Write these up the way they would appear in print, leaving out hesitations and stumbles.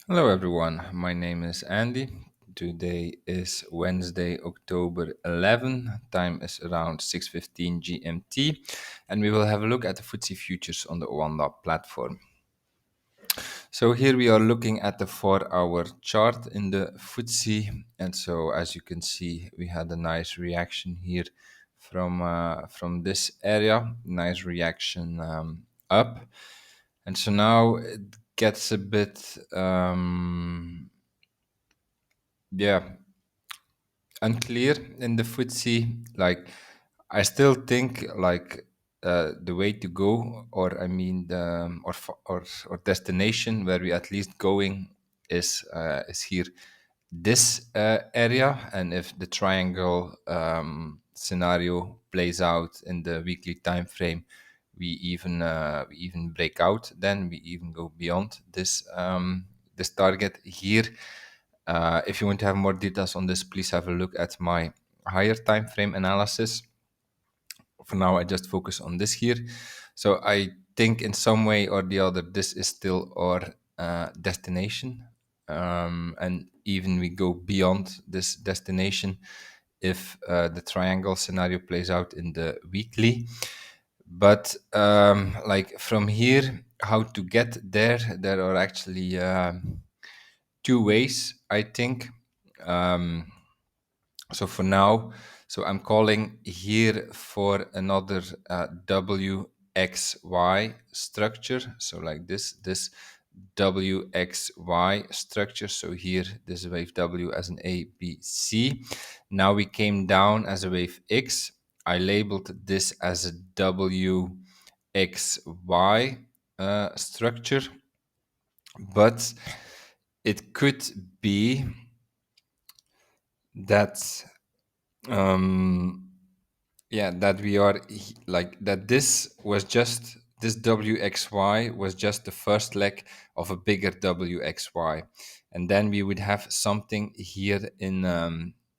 Hello everyone, my name is Andy. Today is Wednesday, October 11. Time is around 6:15 GMT, and we will have a look at the FTSE futures on the Oanda platform. So here we are looking at the 4-hour chart in the FTSE, and so as you can see, we had a nice reaction here from this area. Nice reaction up, and so now it gets a bit yeah unclear in the FTSE. Like, I still think like the way to go, or I mean, or destination where we at least going is here, this area, and if the triangle scenario plays out in the weekly time frame, we even break out. Then we even go beyond this target here. If you want to have more details on this, please have a look at my higher time frame analysis. For now, I just focus on this here. So I think in some way or the other, this is still our destination. And even we go beyond this destination if the triangle scenario plays out in the weekly. But like from here, how to get there? There are actually two ways, I think. Um, so for now, so I'm calling here for another WXY structure. So like this WXY structure. So here, this wave W as an A, B, C. Now we came down as a wave X. I labeled this as a WXY structure, but it could be that that we are like that this WXY was just the first leg of a bigger WXY, and then we would have something here in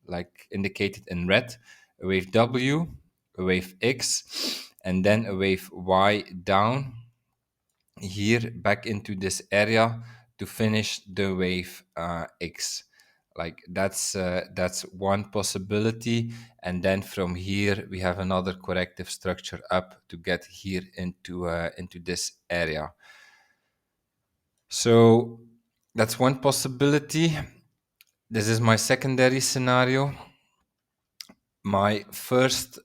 like indicated in red, a wave W, a wave X, and then a wave Y down here back into this area to finish the wave X. Like that's one possibility, and then from here we have another corrective structure up to get here into this area. So that's one possibility. This is my secondary scenario. My first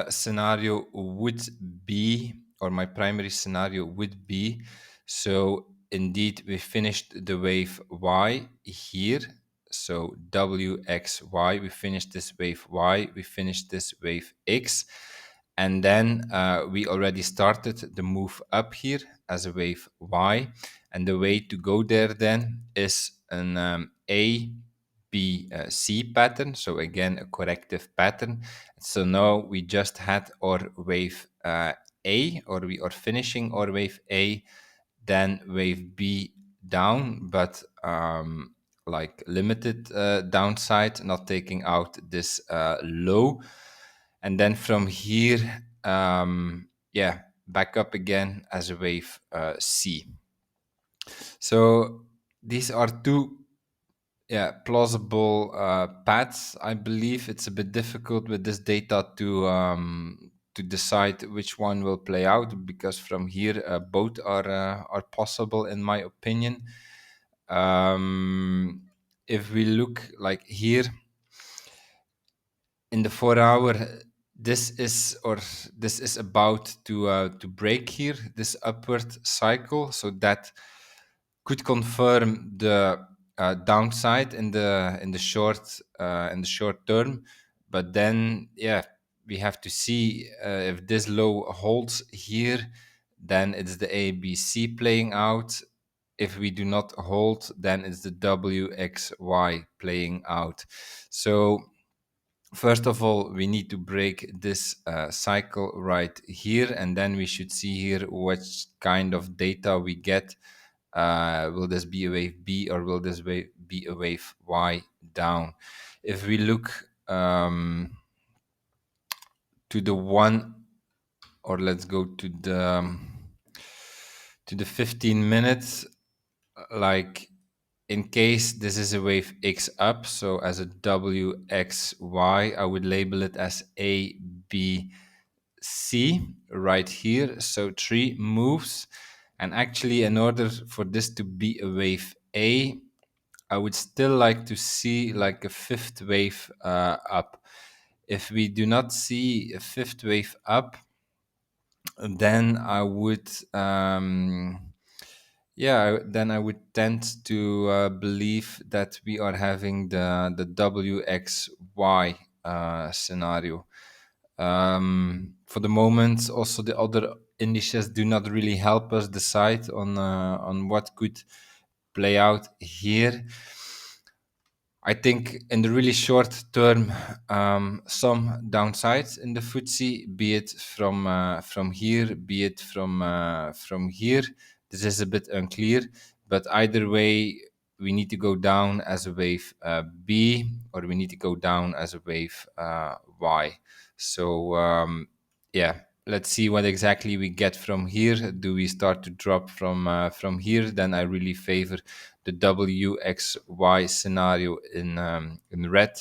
scenario would be, or my primary scenario would be, so indeed we finished the wave Y here. So WXY, we finished this wave Y, we finished this wave X, and then we already started the move up here as a wave Y. And the way to go there then is an A, B, C pattern. So again, a corrective pattern. So now we just had our wave A, or we are finishing our wave A, then wave B down, but like limited downside, not taking out this low. And then from here, back up again as a wave C. So these are two plausible paths. I believe it's a bit difficult with this data to decide which one will play out, because from here both are possible in my opinion. If we look like here in the 4 hour, this is about to break here this upward cycle, so that could confirm the downside in the short term. But then we have to see if this low holds here, then it's the ABC playing out. If we do not hold, then it's the WXY playing out. So first of all, we need to break this cycle right here, and then we should see here which kind of data we get. Will this be a wave B, or will this be a wave Y down? If we look to the one, or let's go to the 15 minutes, like in case this is a wave X up, so as a WXY, I would label it as A, B, C right here. So 3 moves. And actually, in order for this to be a wave A, I would still like to see like a fifth wave up. If we do not see a fifth wave up, then I would then I would tend to believe that we are having the WXY scenario. For the moment, also the other indices do not really help us decide on what could play out here. I think in the really short term, some downsides in the FTSE, be it from here, be it from here. This is a bit unclear, but either way, we need to go down as a wave B, or we need to go down as a wave Y. So yeah, let's see what exactly we get from here. Do we start to drop from here? Then I really favor the WXY scenario in red.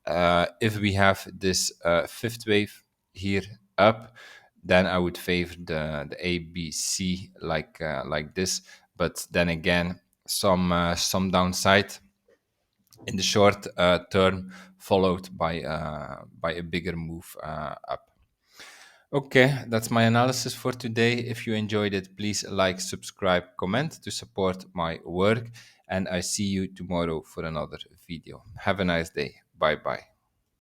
If we have this fifth wave here up, then I would favor the ABC like this. But then again, some downside in the short term, followed by a bigger move up. Okay, that's my analysis for today. If you enjoyed it, please like, subscribe, comment to support my work, and I see you tomorrow for another video. Have a nice day. Bye bye.